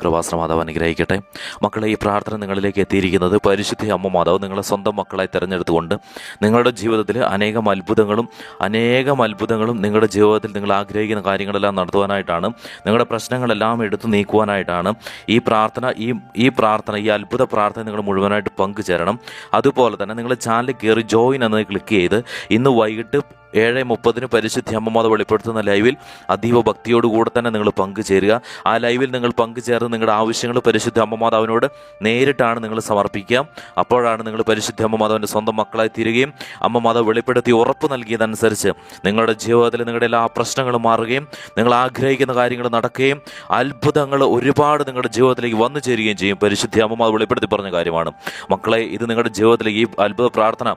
കൃപാസന മാതാവ് അനുഗ്രഹിക്കട്ടെ. മക്കളെ, ഈ പ്രാർത്ഥന നിങ്ങളിലേക്ക് എത്തിയിരിക്കുന്നത് പരിശുദ്ധ അമ്മ മാതാവ് നിങ്ങളെ സ്വന്തം മക്കളായി തിരഞ്ഞെടുത്തുകൊണ്ട് നിങ്ങളുടെ ജീവിതത്തിൽ അനേകം അത്ഭുതങ്ങളും നിങ്ങളുടെ ജീവിതത്തിൽ നിങ്ങൾ ആഗ്രഹിക്കുന്ന കാര്യങ്ങളെല്ലാം നടത്തുവാനായിട്ടാണ്, നിങ്ങളുടെ പ്രശ്നങ്ങളെല്ലാം എടുത്തു നീക്കുവാനായിട്ടാണ് ഈ പ്രാർത്ഥന. ഈ അത്ഭുത പ്രാർത്ഥന നിങ്ങൾ മുഴുവനായിട്ട് പങ്കുചേരണം. അതുപോലെ തന്നെ നിങ്ങൾ ചാനലിൽ കയറി ജോയിൻ എന്നത് ക്ലിക്ക് ചെയ്ത് ഇന്ന് വൈകിട്ട് 7:30 പരിശുദ്ധ അമ്മ മാതാവ് വെളിപ്പെടുത്തുന്ന ലൈവിൽ അതീവ ഭക്തിയോടുകൂടെ തന്നെ നിങ്ങൾ പങ്കുചേരുക. ആ ലൈവിൽ നിങ്ങൾ പങ്കുചേർന്ന് നിങ്ങളുടെ ആവശ്യങ്ങൾ പരിശുദ്ധ അമ്മ മാതാവിനോട് നേരിട്ടാണ് നിങ്ങൾ സമർപ്പിക്കുക. അപ്പോഴാണ് നിങ്ങൾ പരിശുദ്ധ അമ്മ മാതാവിൻ്റെ സ്വന്തം മക്കളായി തീരുകയും അമ്മ മാതാവ് വെളിപ്പെടുത്തി ഉറപ്പ് നൽകിയതനുസരിച്ച് നിങ്ങളുടെ ജീവിതത്തിൽ നിങ്ങളുടെ എല്ലാ പ്രശ്നങ്ങളും മാറുകയും നിങ്ങൾ ആഗ്രഹിക്കുന്ന കാര്യങ്ങൾ നടക്കുകയും അത്ഭുതങ്ങൾ ഒരുപാട് നിങ്ങളുടെ ജീവിതത്തിലേക്ക് വന്നു ചേരുകയും ചെയ്യും. പരിശുദ്ധ അമ്മ മാതാവ് വെളിപ്പെടുത്തി പറഞ്ഞ കാര്യമാണ്. മക്കളെ, ഇത് നിങ്ങളുടെ ജീവിതത്തിലേക്ക് ഈ അത്ഭുത പ്രാർത്ഥന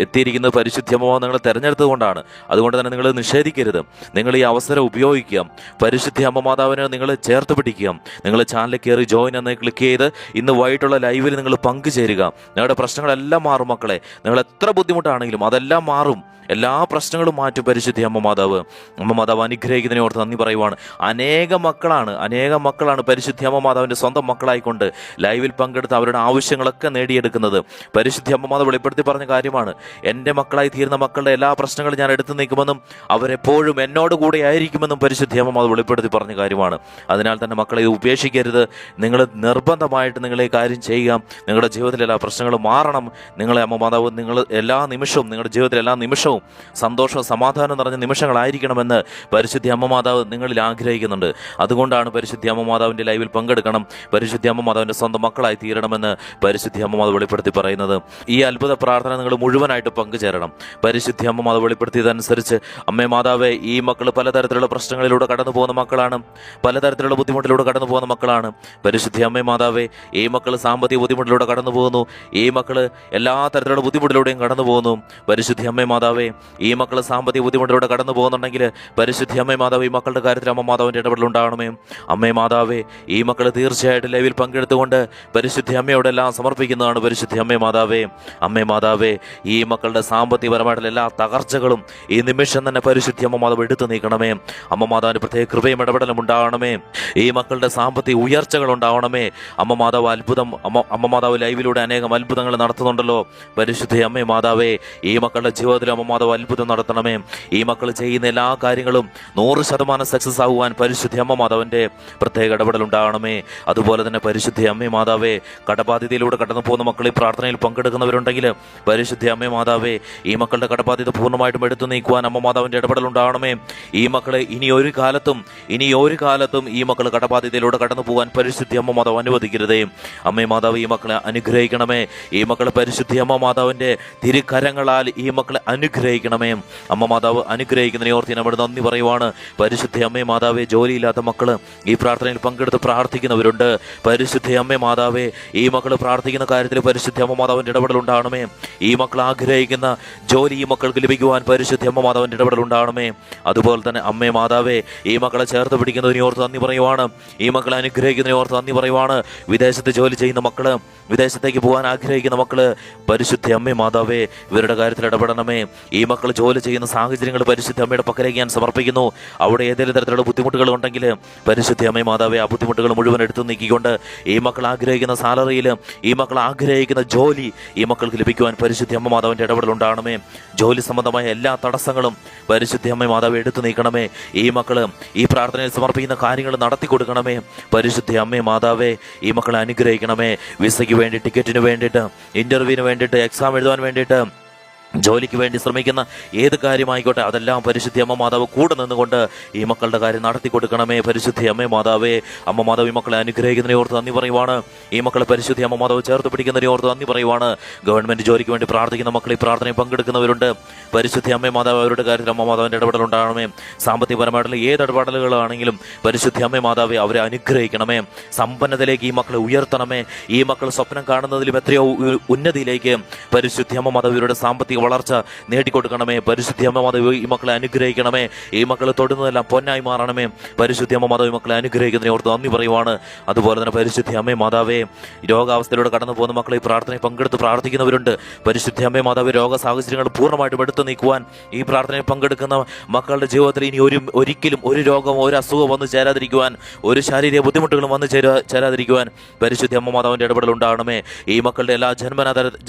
എത്തിയിരിക്കുന്നത് പരിശുദ്ധ അമ്മ മാതാവ് നിങ്ങളെ തിരഞ്ഞെടുത്തത് കൊണ്ടാണ്. അതുകൊണ്ട് തന്നെ നിങ്ങൾ നിഷേധിക്കരുത്. നിങ്ങൾ ഈ അവസരം ഉപയോഗിക്കുക. പരിശുദ്ധ അമ്മ മാതാവിനെ നിങ്ങൾ ചേർത്ത് പിടിക്കുക. നിങ്ങൾ ചാനലിൽ കയറി ജോയിൻ എന്ന് ക്ലിക്ക് ചെയ്ത് ഇന്ന് വൈകിട്ടുള്ള ലൈവിൽ നിങ്ങൾ പങ്കുചേരുക. നിങ്ങളുടെ പ്രശ്നങ്ങളെല്ലാം മാറും മക്കളെ. നിങ്ങൾ എത്ര ബുദ്ധിമുട്ടാണെങ്കിലും അതെല്ലാം മാറും. എല്ലാ പ്രശ്നങ്ങളും മാറ്റും പരിശുദ്ധ അമ്മ മാതാവ്. അമ്മ മാതാവ് അനുഗ്രഹിക്കുന്നതിനെ ഓർത്ത് നന്ദി പറയുവാണ്. അനേകം മക്കളാണ് പരിശുദ്ധ അമ്മ മാതാവിൻ്റെ സ്വന്തം മക്കളായിക്കൊണ്ട് ലൈവിൽ പങ്കെടുത്ത് അവരുടെ ആവശ്യങ്ങളൊക്കെ നേടിയെടുക്കുന്നത്. പരിശുദ്ധ അമ്മ മാതാവ് വെളിപ്പെടുത്തി പറഞ്ഞ കാര്യമാണ്. എൻ്റെ മക്കളായി തീർന്ന മക്കളുടെ എല്ലാ പ്രശ്നങ്ങളും ഞാൻ എടുത്തു നീക്കുമെന്നും അവരെപ്പോഴും എന്നോട് കൂടെ ആയിരിക്കുമെന്നും പരിശുദ്ധ അമ്മ മാതാവ് വെളിപ്പെടുത്തി പറഞ്ഞ കാര്യമാണ്. അതിനാൽ തന്നെ മക്കളെ, ഇത് ഉപേക്ഷിക്കരുത്. നിങ്ങൾ നിർബന്ധമായിട്ട് നിങ്ങൾ ഈ കാര്യം ചെയ്യുക. നിങ്ങളുടെ ജീവിതത്തിലെ എല്ലാ പ്രശ്നങ്ങളും മാറണം. നിങ്ങളെ അമ്മ മാതാവ് നിങ്ങളുടെ ജീവിതത്തിലെ എല്ലാ നിമിഷവും സന്തോഷവും സമാധാനം നിറഞ്ഞ നിമിഷങ്ങളായിരിക്കണമെന്ന് പരിശുദ്ധ അമ്മ മാതാവ് നിങ്ങളിൽ ആഗ്രഹിക്കുന്നുണ്ട്. അതുകൊണ്ടാണ് പരിശുദ്ധ അമ്മ മാതാവിൻ്റെ ലൈവിൽ പങ്കെടുക്കണം, പരിശുദ്ധ അമ്മ മാതാവിൻ്റെ സ്വന്തം മക്കളായി തീരണമെന്ന് പരിശുദ്ധ അമ്മ മാതാവ് വെളിപ്പെടുത്തി പറയുന്നത്. ഈ അത്ഭുത പ്രാർത്ഥന നിങ്ങൾ മുഴുവനായിട്ട് പങ്കുചേരണം. പരിശുദ്ധ അമ്മ മാതാവ് വെളിപ്പെടുത്തിയതനുസരിച്ച് അമ്മേ മാതാവേ, ഈ മക്കൾ പലതരത്തിലുള്ള പ്രശ്നങ്ങളിലൂടെ കടന്നു പോകുന്ന മക്കളാണ്, പലതരത്തിലുള്ള ബുദ്ധിമുട്ടിലൂടെ കടന്നു പോകുന്ന മക്കളാണ്. പരിശുദ്ധ അമ്മേ മാതാവേ, ഈ മക്കൾ സാമ്പത്തിക ബുദ്ധിമുട്ടിലൂടെ കടന്നു പോകുന്നു. ഈ മക്കൾ എല്ലാ തരത്തിലുള്ള ബുദ്ധിമുട്ടിലൂടെയും കടന്നു പോകുന്നു. പരിശുദ്ധ അമ്മേ മാതാവേ, ഈ മക്കൾ സാമ്പത്തിക ബുദ്ധിമുട്ടിലൂടെ കടന്നു പോകുന്നുണ്ടെങ്കിൽ പരിശുദ്ധ അമ്മേ മാതാവ് ഈ മക്കളുടെ കാര്യത്തിൽ അമ്മ മാതാവിൻ്റെ ഇടപെടലുണ്ടാകണമേ. അമ്മേ മാതാവേ, ഈ മക്കൾ തീർച്ചയായിട്ടും ലൈവിൽ പങ്കെടുത്തുകൊണ്ട് പരിശുദ്ധ അമ്മയോടെല്ലാം സമർപ്പിക്കുന്നതാണ്. പരിശുദ്ധ അമ്മേ മാതാവേ, അമ്മേ മാതാവേ, ഈ മക്കളുടെ സാമ്പത്തികപരമായിട്ടുള്ള എല്ലാ തകർച്ചകളും ഈ നിമിഷം തന്നെ പരിശുദ്ധ അമ്മ മാതാവ് എടുത്തു നീക്കണമേ. അമ്മ മാതാവിൻ്റെ പ്രത്യേക കൃപയും ഇടപെടലും ഉണ്ടാവണമേ. ഈ മക്കളുടെ സാമ്പത്തിക ഉയർച്ചകൾ ഉണ്ടാവണമേ. അമ്മ മാതാവ് ലൈവിലൂടെ അനേകം അത്ഭുതങ്ങൾ നടത്തുന്നുണ്ടല്ലോ. പരിശുദ്ധ അമ്മേ മാതാവേ, ഈ മക്കളുടെ ജീവിതത്തിൽ അമ്മ മാതാവ് അത്ഭുതം നടത്തണമേ. ഈ മക്കൾ ചെയ്യുന്ന എല്ലാ കാര്യങ്ങളും 100% സക്സസ് ആകുവാൻ പരിശുദ്ധ അമ്മ മാതാവിൻ്റെ പ്രത്യേക ഇടപെടൽ ഉണ്ടാകണമേ. അതുപോലെ തന്നെ പരിശുദ്ധ അമ്മേ മാതാവേ, കടബാധ്യതയിലൂടെ കടന്നു പോകുന്ന മക്കൾ ഈ പ്രാർത്ഥനയിൽ പങ്കെടുക്കുന്നവരുണ്ടെങ്കിൽ പരിശുദ്ധ അമ്മേ മാതാവേ, ഈ മക്കളുടെ കടബാധ്യത പൂർണ്ണമായിട്ടും എടുത്തു നീക്കുവാൻ അമ്മ മാതാവിൻ്റെ ഇടപെടൽ ഉണ്ടാകണമേ. ഈ മക്കളെ ഇനി ഒരു കാലത്തും ഈ മക്കൾ കടബാധ്യതയിലൂടെ കടന്നു പോകാൻ പരിശുദ്ധ അമ്മ മാതാവ് അനുവദിക്കരുതേ. അമ്മേ മാതാവ്, ഈ മക്കളെ അനുഗ്രഹിക്കണമേ. ഈ മക്കളെ പരിശുദ്ധ അമ്മ മാതാവിൻ്റെ തിരുക്കരങ്ങളാൽ ഈ മക്കളെ അനുഗ്രഹിക്കണമേ. അമ്മ മാതാവ് അനുഗ്രഹിക്കുന്നതിനെ ഓർത്ത് നമ്മൾ നന്ദി പറയുവാണ്. പരിശുദ്ധ അമ്മേ മാതാവേ, ജോലിയില്ലാത്ത മക്കള് ഈ പ്രാർത്ഥനയിൽ പങ്കെടുത്ത് പ്രാർത്ഥിക്കുന്നവരുണ്ട്. പരിശുദ്ധ അമ്മേ മാതാവേ, ഈ മക്കൾ പ്രാർത്ഥിക്കുന്ന കാര്യത്തിൽ പരിശുദ്ധ അമ്മ മാതാവിൻ്റെ ഇടപെടൽ ഉണ്ടാകണമേ. ഈ മക്കൾ ആഗ്രഹിക്കുന്ന ജോലി ഈ മക്കൾക്ക് ലഭിക്കുവാൻ പരിശുദ്ധ അമ്മ മാതാവിൻ്റെ ഇടപെടൽ ഉണ്ടാകണമേ. അതുപോലെ തന്നെ അമ്മേ മാതാവേ, ഈ മക്കളെ ചേർത്ത് പിടിക്കുന്നതിനെ ഓർത്ത് നന്ദി പറയുവാണ്. ഈ മക്കളെ അനുഗ്രഹിക്കുന്നതിനെ ഓർത്ത് നന്ദി പറയുവാണ്. വിദേശത്ത് ജോലി ചെയ്യുന്ന മക്കള്, വിദേശത്തേക്ക് പോകാൻ ആഗ്രഹിക്കുന്ന മക്കള്, പരിശുദ്ധ അമ്മേ മാതാവേ, ഇവരുടെ കാര്യത്തിൽ ഇടപെടണമേ. ഈ മക്കൾ ജോലി ചെയ്യുന്ന സാഹചര്യങ്ങൾ പരിശുദ്ധ അമ്മയുടെ പക്കലേക്ക് ഞാൻ സമർപ്പിക്കുന്നു. അവിടെ ഏതെങ്കിലും തരത്തിലുള്ള ബുദ്ധിമുട്ടുകൾ ഉണ്ടെങ്കിൽ പരിശുദ്ധ അമ്മേ മാതാവേ, ആ ബുദ്ധിമുട്ടുകൾ മുഴുവൻ എടുത്തു നീക്കിക്കൊണ്ട് ഈ മക്കൾ ആഗ്രഹിക്കുന്ന സാലറിയിൽ, ഈ മക്കൾ ആഗ്രഹിക്കുന്ന ജോലി ഈ മക്കൾക്ക് ലഭിക്കുവാൻ പരിശുദ്ധ അമ്മ മാതാവിൻ്റെ ഇടപെടൽ ഉണ്ടാകണമേ. ജോലി സംബന്ധമായ എല്ലാ തടസ്സങ്ങളും പരിശുദ്ധ അമ്മ മാതാവ് എടുത്തു നീക്കണമേ. ഈ മക്കൾ ഈ പ്രാർത്ഥനയിൽ സമർപ്പിക്കുന്ന കാര്യങ്ങൾ നടത്തി കൊടുക്കണമേ. പരിശുദ്ധ അമ്മേ മാതാവേ, ഈ മക്കളെ അനുഗ്രഹിക്കണമേ. വിസയ്ക്ക് വേണ്ടി, ടിക്കറ്റിന് വേണ്ടിയിട്ട്, ഇന്റർവ്യൂവിന് വേണ്ടിയിട്ട്, എക്സാം എഴുതാൻ വേണ്ടിയിട്ട്, ജോലിക്ക് വേണ്ടി ശ്രമിക്കുന്ന ഏത് കാര്യമായിക്കോട്ടെ അതെല്ലാം പരിശുദ്ധ അമ്മ മാതാവ് കൂടെ നിന്നുകൊണ്ട് ഈ മക്കളുടെ കാര്യം നടത്തി കൊടുക്കണമേ. പരിശുദ്ധ അമ്മേ മാതാവേ, അമ്മ മാതാവ് ഈ മക്കളെ അനുഗ്രഹിക്കുന്നതിനെ ഓർത്ത് നന്ദി പറയുവാണ്. ഈ മക്കളെ പരിശുദ്ധ അമ്മ മാതാവ് ചേർത്ത് പിടിക്കുന്നതിനെ ഓർത്ത് നന്ദി പറയുവാണ്. ഗവൺമെൻറ് ജോലിക്ക് വേണ്ടി പ്രാർത്ഥിക്കുന്ന മക്കൾ ഈ പ്രാർത്ഥനയിൽ പങ്കെടുക്കുന്നവരുണ്ട്. പരിശുദ്ധ അമ്മേ മാതാവ് അവരുടെ കാര്യത്തിൽ അമ്മ മാതാവിൻ്റെ ഇടപെടലുണ്ടാകണമേ. സാമ്പത്തികപരമായിട്ടുള്ള ഏത് ഇടപെടലുകളാണെങ്കിലും പരിശുദ്ധ അമ്മേ മാതാവേ, അവരെ അനുഗ്രഹിക്കണമേ. സമ്പന്നതയിലേക്ക് ഈ മക്കളെ ഉയർത്തണമേ. ഈ മക്കൾ സ്വപ്നം കാണുന്നതിലും എത്രയോ ഉന്നതിയിലേക്ക് പരിശുദ്ധ അമ്മ മാതാവ് ഇവരുടെ സാമ്പത്തിക വളർച്ച നേടിക്കൊടുക്കണമേ. പരിശുദ്ധി അമ്മ മാതാവ് ഈ മക്കളെ അനുഗ്രഹിക്കണമേ. ഈ മക്കളെ തൊടുന്നതെല്ലാം പൊന്നായി മാറണമേ. പരിശുദ്ധി അമ്മ മാതാവ് ഈ മക്കളെ അനുഗ്രഹിക്കുന്നതിനെ ഓർത്ത് നന്ദി പറയുവാണ്. അതുപോലെ തന്നെ പരിശുദ്ധി അമ്മേ മാതാവേ, രോഗാവസ്ഥയിലൂടെ കടന്നു പോകുന്ന മക്കളെ ഈ പ്രാർത്ഥനയിൽ പങ്കെടുത്ത് പ്രാർത്ഥിക്കുന്നവരുണ്ട്. പരിശുദ്ധി അമ്മേ മാതാവ്, രോഗ സാഹചര്യങ്ങൾ പൂർണ്ണമായിട്ടും എടുത്തു നീക്കുവാൻ ഈ പ്രാർത്ഥനയിൽ പങ്കെടുക്കുന്ന മക്കളുടെ ജീവിതത്തിൽ ഇനി ഒരിക്കലും ഒരു രോഗമോ ഒരു അസുഖമോ വന്നു ചേരാതിരിക്കുവാൻ, ഒരു ശാരീരിക ബുദ്ധിമുട്ടുകളും വന്നു ചേരാതിരിക്കുവാൻ പരിശുദ്ധി അമ്മ മാതാവിൻ്റെ ഇടപെടൽ ഉണ്ടാകണമേ. ഈ മക്കളുടെ എല്ലാ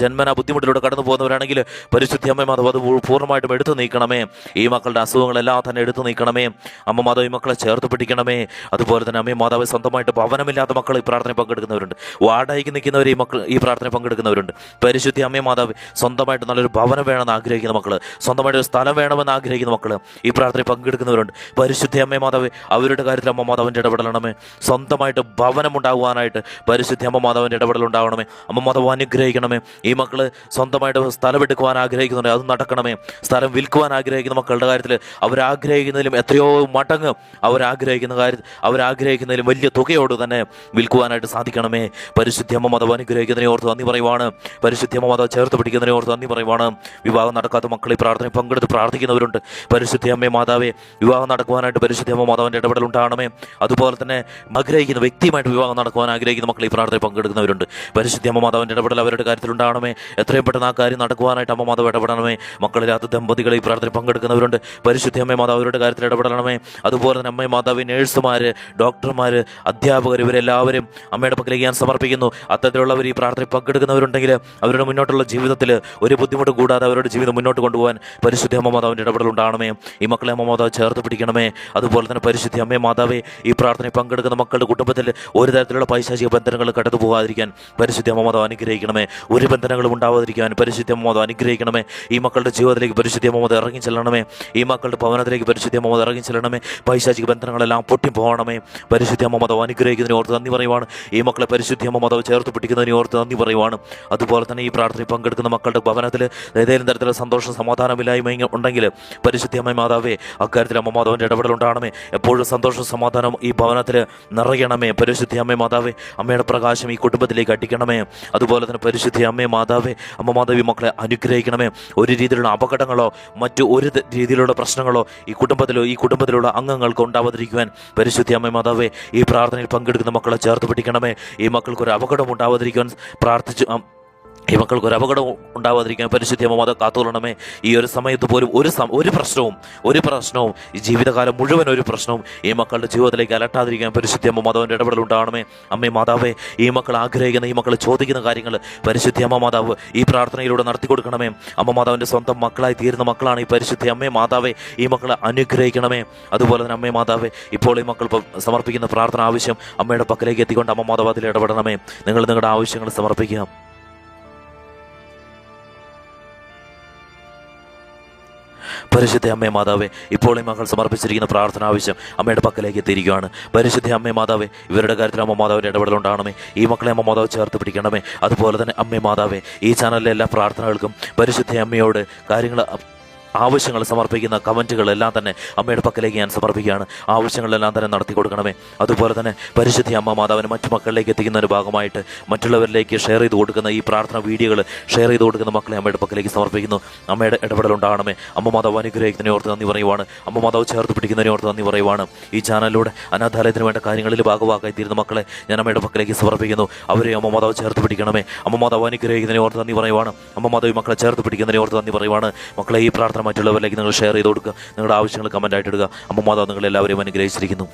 ജന്മന ബുദ്ധിമുട്ടിലൂടെ കടന്നു പോകുന്നവരാണെങ്കിൽ പരിശുദ്ധി അമ്മ മാതാവ് അത് പൂർണ്ണമായിട്ടും എടുത്തു നീക്കണമേ. ഈ മക്കളുടെ അസുഖങ്ങളെല്ലാം തന്നെ എടുത്തു നീക്കണമേ. അമ്മ മാതാവ് ഈ മക്കളെ ചേർത്ത് പിടിക്കണമേ. അതുപോലെ തന്നെ അമ്മ മാതാവ്, സ്വന്തമായിട്ട് ഭവനമില്ലാത്ത മക്കൾ ഈ പ്രാർത്ഥന പങ്കെടുക്കുന്നവരുണ്ട്. വാടകയ്ക്ക് നിൽക്കുന്നവർ ഈ പ്രാർത്ഥന പങ്കെടുക്കുന്നവരുണ്ട്. പരിശുദ്ധി അമ്മ മാതാവ്, സ്വന്തമായിട്ട് നല്ലൊരു ഭവനം വേണമെന്ന് ആഗ്രഹിക്കുന്ന മക്കൾ, സ്വന്തമായിട്ട് ഒരു സ്ഥലം വേണമെന്ന് ആഗ്രഹിക്കുന്ന മക്കൾ ഈ പ്രാർത്ഥന പങ്കെടുക്കുന്നവരുണ്ട്. പരിശുദ്ധി അമ്മ മാതാവ്, അവരുടെ കാര്യത്തിൽ അമ്മ മാതാവിൻ്റെ ഇടപെടലണമേ. സ്വന്തമായിട്ട് ഭവനം ഉണ്ടാകുവാനായിട്ട് പരിശുദ്ധി അമ്മ മാതാവിൻ്റെ ഇടപെടൽ ഉണ്ടാവണമേ. അമ്മ മാതാവ് അനുഗ്രഹിക്കണമേ. ഈ മക്കൾ സ്വന്തമായിട്ട് സ്ഥലം എടുക്കുവാൻ ആഗ്രഹിക്കുന്നുണ്ട്, അത് നടക്കണമേ. സ്ഥലം വിൽക്കുവാൻ ആഗ്രഹിക്കുന്ന മക്കളുടെ കാര്യത്തിൽ അവരാഗ്രഹിക്കുന്നതിലും എത്രയോ മടങ്ങ് അവരാഗ്രഹിക്കുന്നതിലും വലിയ തുകയോട് തന്നെ വിൽക്കുവാനായിട്ട് സാധിക്കണമേ. പരിശുദ്ധി അമ്മ മാതാവ് അനുഗ്രഹിക്കുന്നതിനെ ഓർത്ത് നന്ദി പറയുവാണ്. പരിശുദ്ധി അമ്മ മാതാവ് ചേർത്ത് പിടിക്കുന്നതിനെ ഓർത്ത് നന്ദി പറയുവാണ്. വിവാഹം നടക്കാത്ത മക്കളെ പ്രാർത്ഥനയിൽ പങ്കെടുത്ത് പ്രാർത്ഥിക്കുന്നവരുണ്ട്. പരിശുദ്ധി അമ്മ മാതാവേ, വിവാഹം നടക്കുവാനായിട്ട് പരിശുദ്ധി അമ്മ മാതാവിൻ്റെ ഇടപെടൽ ഉണ്ടാകണമേ. അതുപോലെ തന്നെ ആഗ്രഹിക്കുന്ന വ്യക്തിയുമായിട്ട് വിവാഹം നടക്കുവാൻ ആഗ്രഹിക്കുന്ന മക്കൾ ഈ പ്രാർത്ഥനയിൽ പങ്കെടുക്കുന്നവരുണ്ട്. പരിശുദ്ധി അമ്മ മാതാവിൻ്റെ ഇടപെടൽ അവരുടെ കാര്യത്തിൽ ഉണ്ടാകണമേ. എത്രയും പെട്ടെന്ന് ആ കാര്യം നടക്കുവാനായിട്ട് അമ്മ മാതാവ് ഇടപെടണമേ. മക്കളില്ലാത്ത ദമ്പതികൾ ഈ പ്രാർത്ഥനയിൽ പങ്കെടുക്കുന്നവരുണ്ട്. പരിശുദ്ധി അമ്മ മാതാവ് അവരുടെ കാര്യത്തിൽ ഇടപെടണമേ. അതുപോലെ തന്നെ അമ്മ മാതാവ്, നേഴ്സുമാർ, ഡോക്ടർമാർ, അധ്യാപകർ, ഇവരെല്ലാവരും അമ്മയുടെ പക്കലേക്ക് ഞാൻ സമർപ്പിക്കുന്നു. അത്തരത്തിലുള്ളവർ ഈ പ്രാർത്ഥനയിൽ പങ്കെടുക്കുന്നവരുണ്ടെങ്കിൽ അവരുടെ മുന്നോട്ടുള്ള ജീവിതത്തിൽ ഒരു ബുദ്ധിമുട്ട് കൂടാതെ അവരുടെ ജീവിതം മുന്നോട്ട് കൊണ്ടുപോകാൻ പരിശുദ്ധി അമ്മ മാതാവിൻ്റെ ഇടപെടൽ ഉണ്ടാകണമേ. ഈ മക്കളെ അമ്മ മാതാവ് ചേർത്ത് പിടിക്കണമേ. അതുപോലെ തന്നെ പരിശുദ്ധി അമ്മ മാതാവേ, ഈ പ്രാർത്ഥനയിൽ പങ്കെടുക്കുന്ന മക്കളുടെ കുടുംബത്തിൽ ഒരു തരത്തിലുള്ള പൈശാചിക ബന്ധനങ്ങൾ കടന്നു പോകാതിരിക്കാൻ പരിശുദ്ധി അമ്മ മാതാവ് അനുഗ്രഹിക്കണമേ. ഒരു ബന്ധനങ്ങളും ഉണ്ടാവാതിരിക്കാൻ പരിശുദ്ധി അമ്മ മാതാവ് അനുഗ്രഹിക്കണമേ. ഈ മക്കളുടെ ജീവിതത്തിലേക്ക് പരിശുദ്ധി അമ്മ മാതാവ് ഇറങ്ങി ചെല്ലണമേ. ഈ മക്കളുടെ ഭവനത്തിലേക്ക് പരിശുദ്ധി അമ്മ മാതാവ് ഇറങ്ങി ചെല്ലണമേ. പൈശാചിക ബന്ധനങ്ങളെല്ലാം പൊട്ടിപ്പോകണമേ. പരിശുദ്ധി അമ്മ മാതാവ് അനുഗ്രഹിക്കുന്നതിന് ഓർത്ത് നന്ദി പറയുവാണ്. ഈ മക്കളെ പരിശുദ്ധി അമ്മ മാതാവ് ചേർത്ത് പിടിക്കുന്നതിന് ഓർത്ത് നന്ദി പറയുവാണ്. അതുപോലെ തന്നെ ഈ പ്രാർത്ഥനയിൽ പങ്കെടുക്കുന്ന മക്കളുടെ ഭവനത്തിൽ ഏതെങ്കിലും തരത്തിലുള്ള സന്തോഷം സമാധാനമില്ലായ്മ ഉണ്ടെങ്കിൽ പരിശുദ്ധി അമ്മ മാതാവേ, അക്കാര്യത്തിൽ അമ്മ മാതാവിൻ്റെ ഇടപെടൽ ഉണ്ടാകണമേ. എപ്പോഴും സന്തോഷം സമാധാനം ഈ ഭവനത്തിൽ നിറയണമേ. പരിശുദ്ധി അമ്മ മാതാവേ, അമ്മയുടെ പ്രകാശം ഈ കുടുംബത്തിലേക്ക് അടിക്കണമേ. അതുപോലെ തന്നെ പരിശുദ്ധി അമ്മ മാതാവേ, അമ്മ മാതാവി മക്കളെ അനുഗ്രഹിക്കണമേ. ഒരു രീതിയിലുള്ള അപകടങ്ങളോ മറ്റു ഒരു രീതിയിലുള്ള പ്രശ്നങ്ങളോ ഈ കുടുംബത്തിലുള്ള അംഗങ്ങൾക്ക് ഉണ്ടാവാതിരിക്കുവാൻ പരിശുദ്ധി അമ്മ മാതാവേ, ഈ പ്രാർത്ഥനയിൽ പങ്കെടുക്കുന്ന മക്കളെ ചേർത്ത് പിടിക്കണമേ. ഈ മക്കൾക്കൊരു അപകടം ഉണ്ടാവാതിരിക്കുവാൻ പ്രാർത്ഥിച്ചു. ഈ മക്കൾക്കൊരു അപകടം ഉണ്ടാവാതിരിക്കാൻ പരിശുദ്ധി അമ്മ മാതാവ് കാത്തുകൊള്ളണമേ. ഈ ഒരു സമയത്ത് പോലും ഒരു പ്രശ്നവും ഈ ജീവിതകാലം മുഴുവൻ ഒരു പ്രശ്നവും ഈ മക്കളുടെ ജീവിതത്തിലേക്ക് അലട്ടാതിരിക്കാൻ പരിശുദ്ധി അമ്മ മാതാവിൻ്റെ ഇടപെടൽ ഉണ്ടാകണമേ. അമ്മേ മാതാവേ, ഈ മക്കൾ ആഗ്രഹിക്കുന്ന, ഈ മക്കൾ ചോദിക്കുന്ന കാര്യങ്ങൾ പരിശുദ്ധി അമ്മ മാതാവ് ഈ പ്രാർത്ഥനയിലൂടെ നടത്തി കൊടുക്കണമേ. അമ്മ മാതാവിൻ്റെ സ്വന്തം മക്കളായി തീരുന്ന മക്കളാണ് ഈ പരിശുദ്ധി അമ്മേ മാതാവേ, ഈ മക്കളെ അനുഗ്രഹിക്കണമേ. അതുപോലെ തന്നെ അമ്മേ മാതാവേ, ഇപ്പോൾ ഈ മക്കൾ സമർപ്പിക്കുന്ന പ്രാർത്ഥന ആവശ്യം അമ്മയുടെ പക്കലേക്ക് എത്തിക്കൊണ്ട് അമ്മ മാതാവ് അതിൽ ഇടപെടണമേ. നിങ്ങൾ നിങ്ങളുടെ ആവശ്യങ്ങൾ സമർപ്പിക്കുക. പരിശുദ്ധ അമ്മേ മാതാവേ, ഇപ്പോൾ ഈ മക്കൾ സമർപ്പിച്ചിരിക്കുന്ന പ്രാർത്ഥന ആവശ്യം അമ്മയുടെ പക്കലേക്ക് എത്തിയിരിക്കുകയാണ്. പരിശുദ്ധ അമ്മേ മാതാവേ, ഇവരുടെ കാര്യത്തിൽ അമ്മ മാതാവിൻ്റെ ഇടപെടലുണ്ടാകണമേ. ഈ മക്കളെ അമ്മ മാതാവ് ചേർത്ത് പിടിക്കണമേ. അതുപോലെ തന്നെ അമ്മേ മാതാവേ, ഈ ചാനലിലെ എല്ലാ പ്രാർത്ഥനകൾക്കും പരിശുദ്ധ അമ്മയോട് കാര്യങ്ങൾ ആവശ്യങ്ങൾ സമർപ്പിക്കുന്ന കമൻറ്റുകളെല്ലാം തന്നെ അമ്മയുടെ പക്കലേക്ക് ഞാൻ സമർപ്പിക്കുകയാണ്. ആവശ്യങ്ങളെല്ലാം തന്നെ നടത്തി കൊടുക്കണമേ. അതുപോലെ തന്നെ പരിശുദ്ധ അമ്മ മാതാവിനെ മറ്റു മക്കളിലേക്ക് എത്തിക്കുന്നതിന് ഭാഗമായിട്ട് മറ്റുള്ളവരിലേക്ക് ഷെയർ ചെയ്ത് കൊടുക്കുന്ന ഈ പ്രാർത്ഥന വീഡിയോകൾ ഷെയർ ചെയ്ത് കൊടുക്കുന്ന മക്കളെ അമ്മയുടെ പക്കലേക്ക് സമർപ്പിക്കുന്നു. അമ്മയുടെ ഇടപെടലുണ്ടാകണമേ. അമ്മ മാതാവ് അനുഗ്രഹിക്കുന്നതിനെ ഓർത്ത് നന്ദി പറയുവാണ്. അമ്മ മാതാവ് ചേർത്ത് പിടിക്കുന്നതിനെ ഓർത്ത് നന്ദി പറയുവാണ്. ഈ ചാനലിലൂടെ അനാഥാലയത്തിന് വേണ്ട കാര്യങ്ങളിൽ ഭാഗമാക്കായി തീരുന്ന മക്കളെ ഞാൻ അമ്മയുടെ പക്കലേക്ക് സമർപ്പിക്കുന്നു. അവരെ അമ്മ മാതാവ് ചേർത്ത് പിടിക്കണമേ. അമ്മ മാതാവ് അനുഗ്രഹിക്കുന്നതിനെ ഓർത്ത് നന്ദി പറയുവാണ്. അമ്മ മാതാവ് മക്കളെ ചേർത്ത് പിടിക്കുന്നതിനെ ഓർത്ത് നന്ദി പറയുവാണ്. മക്കളെ ഈ പ്രാർത്ഥന മറ്റുള്ളവരിലേക്ക് നിങ്ങൾ ഷെയർ ചെയ്ത് കൊടുക്കുക. നിങ്ങളുടെ ആവശ്യങ്ങൾ കമൻ്റായിട്ട് ഇടുക. അമ്മ മാതാവ് നിങ്ങളെല്ലാവരെയും അനുഗ്രഹിച്ചിരിക്കുന്നു.